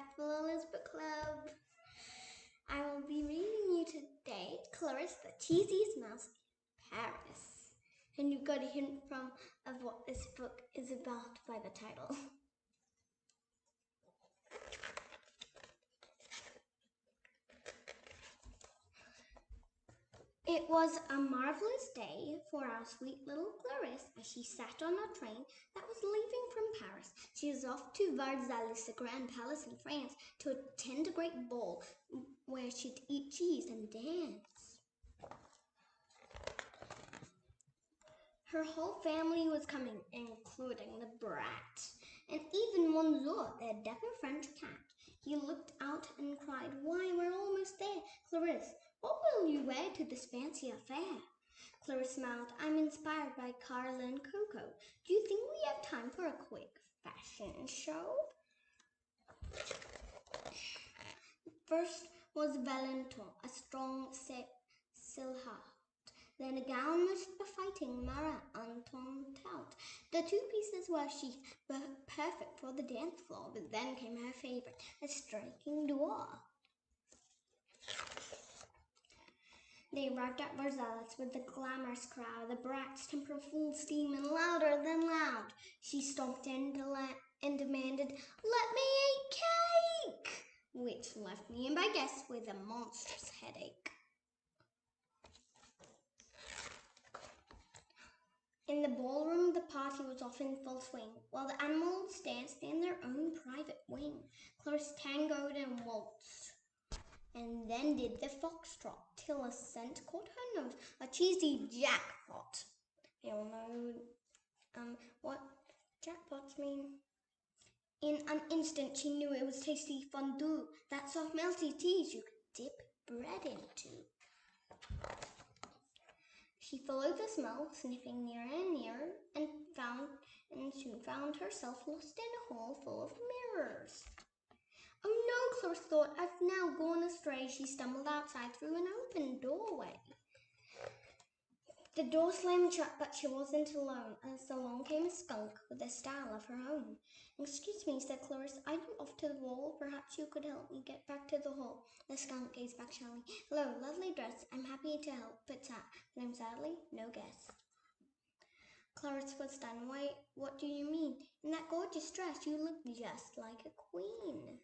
back to Lola's book club. I will be reading you today Claris, the Cheesiest Mouse in Paris. And you got a hint of what this book is about by the title. It was a marvelous day for our sweet little Claris as she sat on a train that was leaving from Paris. She was off to Versailles, the grand palace in France, to attend a great ball where she'd eat cheese and dance. Her whole family was coming, including the brat, and even Monsieur, their dapper French cat. He looked out and cried, "Why, we're almost there. Claris, what will you wear to this fancy affair?" Claris smiled. "I'm inspired by Carl and Coco. Do you think we have time for a quick fashion show?" First was Valentin, a strong silhouette. Then a gown most befitting Marat Antoinette. The two pieces were chic, but perfect for the dance floor. But then came her favorite, a striking dwarf. They arrived at Versailles with the glamorous crowd, the brat's temper full steam and louder than loud. She stomped in and demanded, "Let me eat cake!" which left me and my guests with a monstrous headache. In the ballroom, the party was off in full swing, while the animals danced in their own private wing. Claris tangoed and waltzed, and then did the foxtrot, till a scent caught her nose, a cheesy jackpot. You all know what jackpots mean. In an instant, she knew it was tasty fondue, that soft melty cheese you could dip bread into. She followed the smell, sniffing nearer and nearer, and soon found herself lost in a hall full of mirrors. "Oh no," Claris thought, "I've now gone astray." She stumbled outside through an open doorway. The door slammed shut, but she wasn't alone, as along came a skunk with a style of her own. "Excuse me," said Claris, "are you off to the ball? Perhaps you could help me get back to the hall." The skunk gazed back shyly. "Hello, lovely dress. I'm happy to help, but I'm sadly no guess." Claris was stunned. "Why, what do you mean? In that gorgeous dress, you look just like a queen."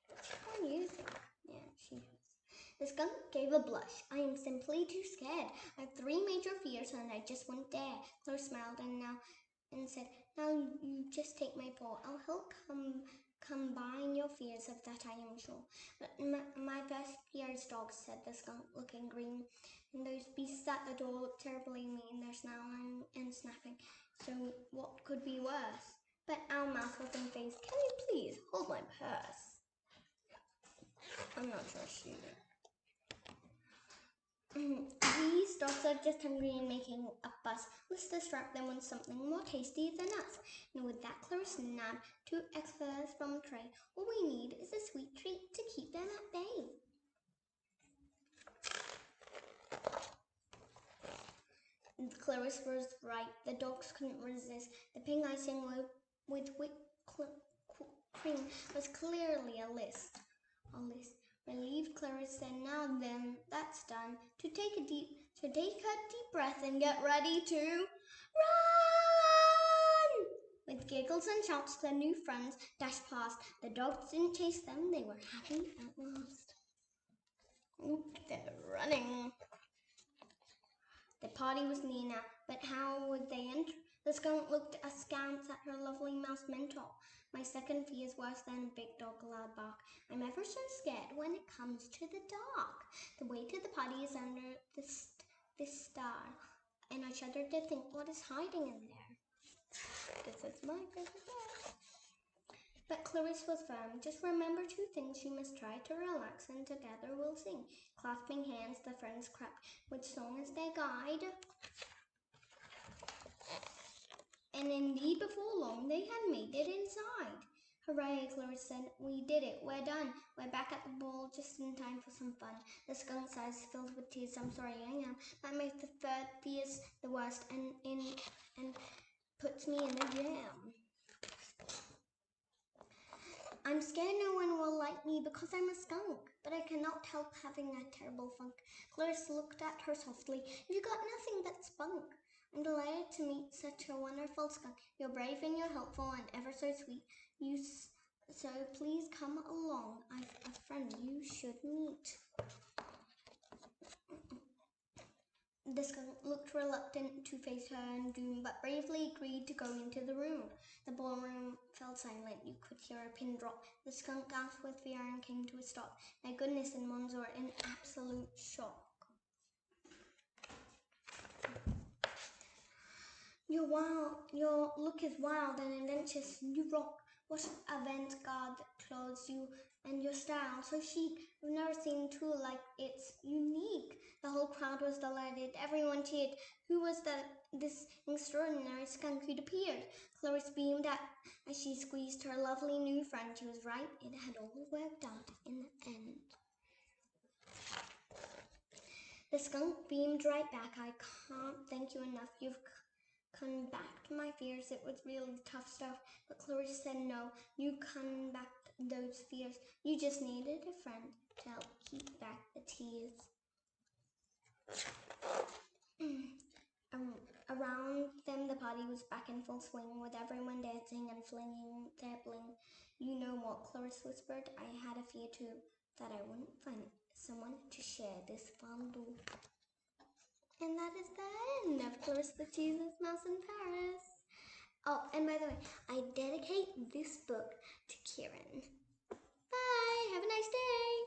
What do you think? Yeah, she does. The skunk gave a blush. "I am simply too scared. I have 3 major fears and I just won't dare." Claris smiled and said, "Now you just take my paw. I'll help combine your fears, of that I am sure." "But my first fear is dogs," said the skunk, looking green. "And those beasts at the door look terribly mean. They're snarling and snapping. So what could be worse?" But Owl Mouse wasn't phased. "Can you please hold my purse?" I'm not sure she did. "These dogs are just hungry and making a fuss. Let's distract them with something more tasty than us." And with that, Claris nabbed 2 eclairs from a tray. "All we need is a sweet treat to keep them at bay." Claris was right. The dogs couldn't resist. The pink icing with whipped cream was clearly a list. Relieved, Claris said, "Now then, that's done. To take a deep breath and get ready to run!" With giggles and shouts, the new friends dashed past. The dogs didn't chase them. They were happy at last. Oop, they're running. The party was near now, but how would they enter? The skunk looked askance at her lovely mouse mentor. "My second fear is worse than big dog loud bark. I'm ever so scared when it comes to the dark. The way to the party is under this star, and I shudder to think what is hiding in there." This is my favorite part. But Claris was firm. "Just remember 2 things. You must try to relax, and together we'll sing." Clasping hands, the friends crept, with song as their guide. And indeed, before long, they had made it inside. "Hooray," Claris said. "We did it. We're done. We're back at the ball just in time for some fun." The skunk's eyes filled with tears. "I'm sorry, I am. That makes the 3rd fear the worst and puts me in the jam." I'm scared no one will like me because I'm a skunk, but I cannot help having a terrible funk. Claris looked at her softly. You've got nothing but spunk. I'm delighted to meet such a wonderful skunk. You're brave and you're helpful and ever so sweet. So please come along. I've a friend you should meet. The skunk looked reluctant to face her doom, but bravely agreed to go into the room. The ballroom fell silent. You could hear a pin drop. The skunk gasped with fear and came to a stop. My goodness, and Mons were in absolute shock. Your look is wild and adventurous. You rock. What avant-garde clothes you and your style, so chic. I've never seen two like it's unique. The whole crowd was delighted. Everyone cheered. Who was this extraordinary skunk who'd appeared? Claris beamed as she squeezed her lovely new friend. She was right. It had all worked out in the end. The skunk beamed right back. I can't thank you enough. You've combated my fears. It was really tough stuff. But Claris said no. You combated those fears. You just needed a friend to help keep back the tears. Around them, the party was back in full swing, with everyone dancing and flinging their bling. You know what, Claris whispered. I had a fear too, that I wouldn't find someone to share this fondue. And that is the end of Claris the Cheesiest Mouse in Paris. Oh, and by the way, I dedicate this book to Keiran. Bye! Have a nice day!